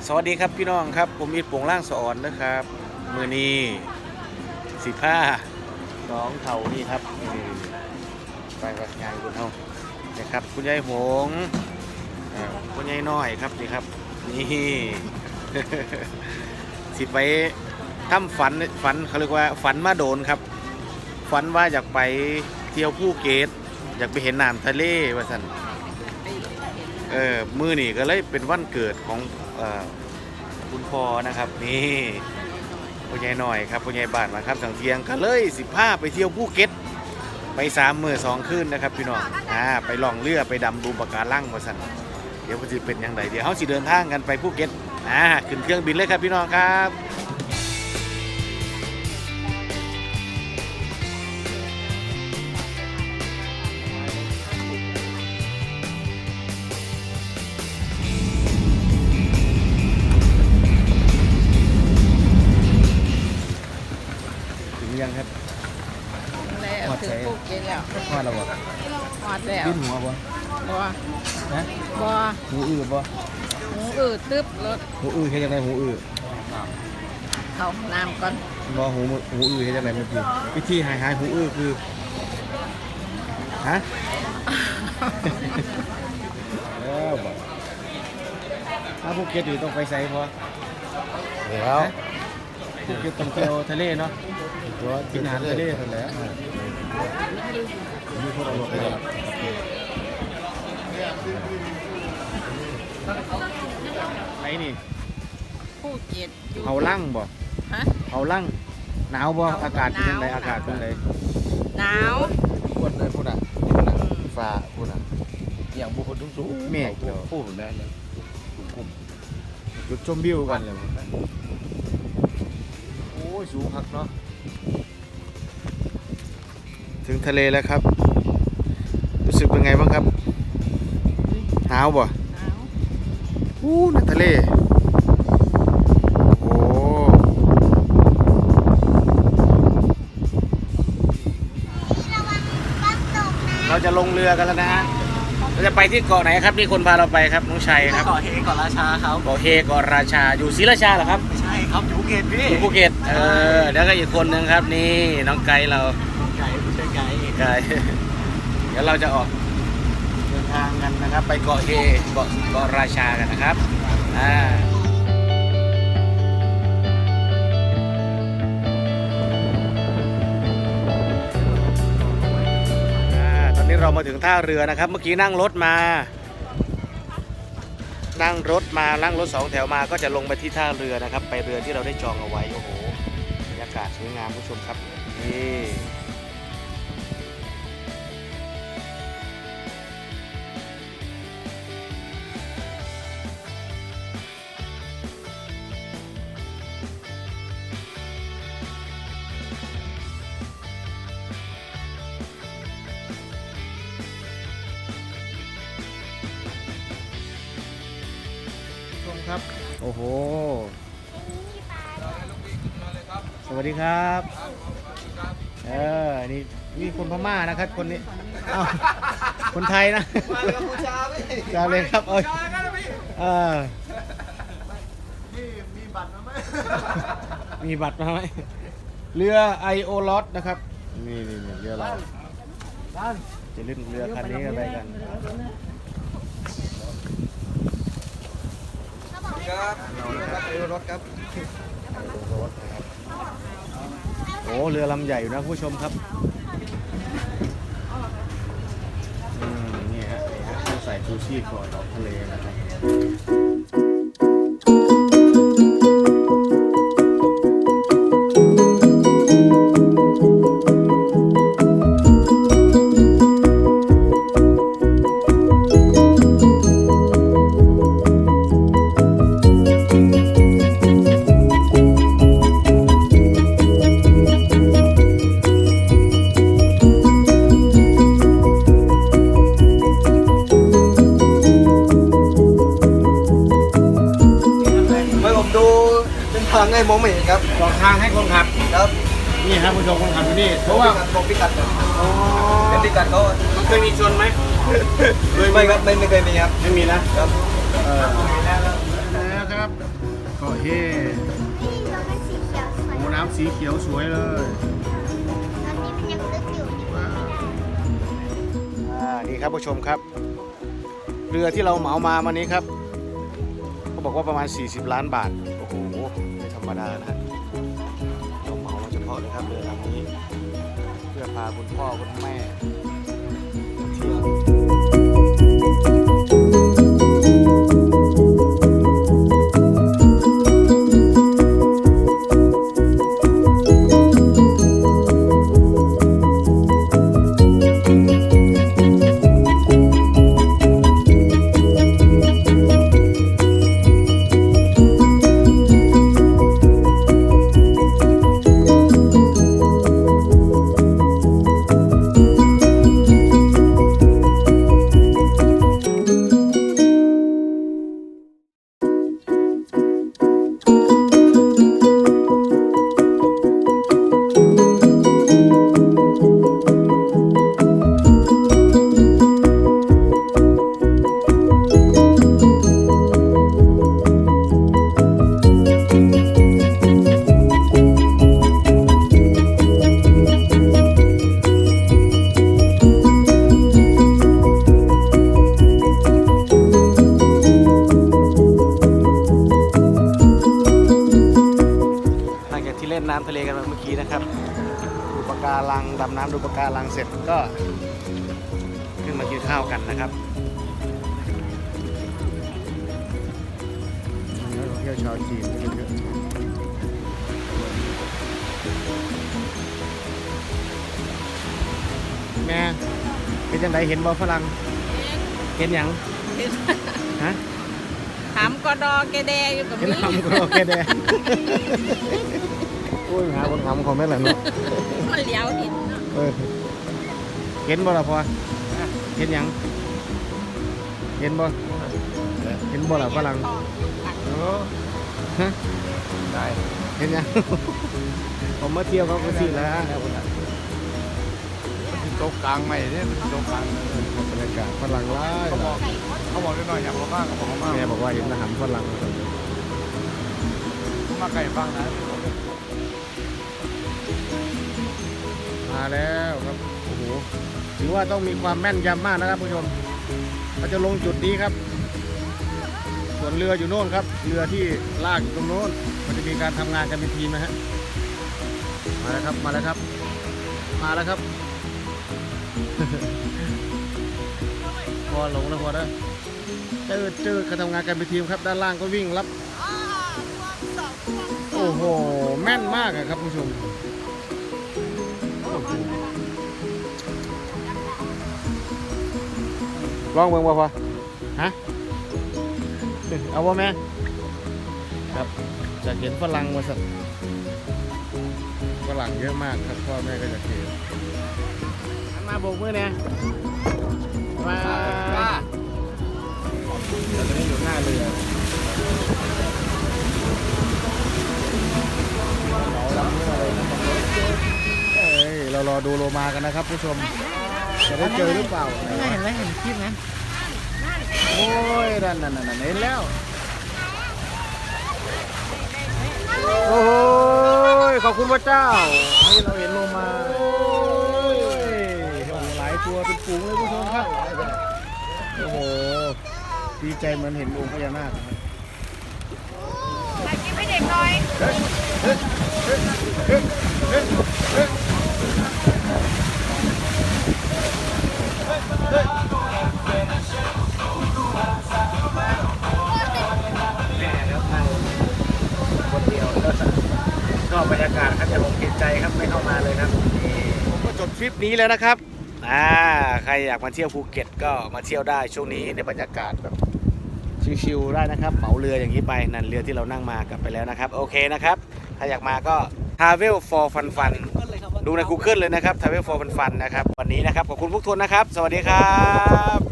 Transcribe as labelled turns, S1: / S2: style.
S1: สวัสดีครับพี่น้องครับผมอิฐโป่งล่างสะอ่อนนะครับมือนี้15น้องเท่านี่ครับไปวัดงานคุณเท่านะครับคุณยายหงคุณยายน้อยครับนี่ครับนี่ สิไปทำฝันเขาเรียกว่าฝันมาโดนครับฝันว่าอยากไปเที่ยวภูเก็ตอยากไปเห็นน้ำทะเลว่าสันมือนี่ก็เลยเป็นวันเกิดของคุณพ่อนะครับนี่พ่อใหญ่หน่อยครับพ่อใหญ่บ้านมาครับสังเทียงก็เลย15ไปเที่ยวภูเก็ตไป3 มื้อ 2 คืนนะครับพี่น้องไปล่องเรือไปดำดูปะการังว่าสันเดี๋ยวจะเป็นยังไงเดี๋ยวเขาสิเดินทางกันไปภูเก็ตขึ้นเครื่องบินเลยครับพี่น้องครับยังครับ
S2: แล้วถึงภูเก็ตแล้ว
S1: ทอดแล้วบ่
S2: ทอดแล้ว
S1: ดิ้นหัวบ่
S2: นะบ่
S1: หูอื้อบ่
S2: หูอื้อตึ๊บรถ
S1: หูอื้อเฮ็ดจังได๋หูอื้อ
S2: เข้าน้ำก่อน
S1: บ่หูอื้อเฮ็ดจังได๋แม่พี่วิธีหายหูอื้อคือฮะแล้วบ่ถ้าภูเก็ตนี่ต้องไปไสบ่แล้วภูเก็ตต้องเที่ยวทะเลเนาะตัวกินอาหารทะเลนั่นแหละมีคนเอารถไปรับไหนนี่
S2: ภูเก็ต
S1: เอาลั่งบ่
S2: ฮะ
S1: เอาลั่งหนาวบ่อากาศเป็นจังไดอากาศเป็นจังได
S2: หนาว
S1: คนเลยพุ่นน่ะฟ้าพุ่นน่ะอย่างบุคคลสูงๆเมฆพูดแล้วกลุ่มจุดชมวิวกันเลยโอ้ยสูงคักเนาะถึงทะเลแล้วครับรู้สึกเป็นไงบ้างครับหนาวบ่
S2: หนาว
S1: น่ะทะเลโอ้เราจะลงเรือกันแล้วนะฮะเราจะไปที่เกาะไหนครับนี่คนพาเราไปครับน้องชัยครับ
S3: เกาะเฮเกาะราชาครับ
S1: เกาะเฮเกาะราชาอยู่ศรีราชาเหรอครับ
S3: ไม่ใช่ครับอยู่ภูเก็ตพี่
S1: อยู่ภูเก็ตแล้วก็อีกคนนึงครับนี่น้องไกด์เรา
S3: ไก่ไม่ใช่ไก่
S1: เดี๋ยวเราจะออกเดินทางกันนะครับไปเกาะเฮเกาะราชากันนะครับตอนนี้เรามาถึงท่าเรือนะครับเมื่อกี้นั่งรถนั่งรถ2 แถวมาก็จะลงไปที่ท่าเรือนะครับไปเรือที่เราได้จองเอาไว้โอ้โหบรรยากาศสวยงามผู้ชมครับนี่ครับโอ้โหสวัสดีครับนี่คนพม่านะครับคนนี้คนไทยนะจะเลยครับมีบัตรมาไหมมีบัตรมาไหมเรือไอโอลอสนะครับนี่เรือเราจะเล่นเรือคันนี้กันไปกัน
S3: ครับรถครับ
S1: โอ้เรือลำใหญ่อยู่นะผู้ชมครับนี่ฮะต้องใส่ชูชีพก่อนออกทะเลนะครับ
S3: ทางไงมองไม่เห็นครับ
S1: บอกทางให้คนขับ
S3: ครับ
S1: นี่ครับผู้ชมคนขับอยู่นี่เพราะว่า
S3: บอกพิกัดเป็นพิกัดเขา
S1: เคยมีชนไหม
S3: ไม่ครับไม่เคยมีครับ
S1: ไม่มีนะครับ ครับเกาะเฮ
S4: นี่เราเป็นสีเขียวสวย
S1: โอ้น้ำสีเขียวสวยเลย
S4: ตอนนี้มันยังลึกอยู่ยังไม่ได้
S1: นี่ครับผู้ชมครับ เรือที่เราเหมามาวันนี้ครับเขาบอกว่าประมาณ40 ล้านบาทโอ้โหไม่ธรรมดานะฮะเราเหมามาเฉพาะเลยครับเรือลำนี้เพื่อพาคุณพ่อคุณแม่เที่ยวเล่นน้ำทะเลกันมาเมื่อกี้นะครับดูปะการังดำน้ำดูปะการังเสร็จก็ขึ้นมากินข้าวกันนะครับนักท่องเที่ยวชาวจีนก็เยอะแม่เป็นยังไงเห็นบ่ฝรั่งเห็นหยังฮะ
S2: ถามกอดอแกแดอยู่กับ
S1: เห็น
S2: นี่
S1: ทำก็โอเคเด้โอ้ยหาคนทำเขาไม่หล่ะเนาะ
S2: มันเลี้ยวเห็นเนาะ
S1: เห็นบ่ล่ะพ่อเห็นหยังเห็นบ่เห็นบ่ล่ะฝรั่งฮะ
S3: ได้
S1: เห็นหยังผมมาเที่ยวเขาก็สิแล้ว
S3: โต๊ะกลางใหม่เนี่ยโต๊ะกลาง
S1: บรรยากาศฝรั่งร้าย
S3: เขาบอกนิดหน่อยอยากมาบ้างเขาบอกมา
S1: แม่บอกว่าเห็นอาหารฝรั่ง
S3: มาไก่บ้างนะ
S1: มาแล้วครับโอ้โหถือว่าต้องมีความแม่นยำมากนะครับผู้ชมเขาจะลงจุดนี้ครับส่วนเรืออยู่โน่นครับเรือที่ลากอยู่ตรงโน้นมันจะมีการทำงานกันเป็นทีมนะฮะมาแล้วครับมาแล้วครับมาแล้วครับ พอหลงแล้วพอได้เจอการทำงานกันเป็นทีมครับด้านล่างก็วิ่งรับโอ้โหแม่นมากอะครับผู้ชมลองเบิ่งบ่พอฮะเอาบ่แม่ครับจะเห็นฝรั่งมาสักฝรั่งเยอะมากครับพ่อแม่ก็จะเห็นมาโบกมือเนี่ยมาตอนนี้อยู่หน้าเรือเรารอดูโลมากันนะครับผู้ชมจะได้เจอหรือเปล่า
S2: เห็นไหมเห็นคลิปไหม
S1: โอ้ยนั่นเห็นแล้วโอ้ยขอบคุณพระเจ้าให้เราเห็นโลมาโอ้ยหลายตัวเป็นฝูงเลยผู้ชมครับโอ้โหดีใจเหมือนเห็นองค์พญานาค
S4: กินให้เด็กหน่อย
S1: คนเดียวชอบบรรยากาศครับแต่ผมติดใจครับไม่เข้ามาเลยครับผมก็จบทริปนี้แล้วนะครับใครอยากมาเที่ยวภูเก็ตก็มาเที่ยวได้ช่วงนี้ในบรรยากาศแบบชิลๆได้นะครับเหมาเรืออย่างนี้ไปนั่นเรือที่เรานั่งมากลับไปแล้วนะครับโอเคนะครับถ้าอยากมาก็ Travel for Fun Fun ดูใน Google เลยนะครับ Travel for Fun Fun นะครับวันนี้นะครับขอบคุณพวกทุนนะครับสวัสดีครับ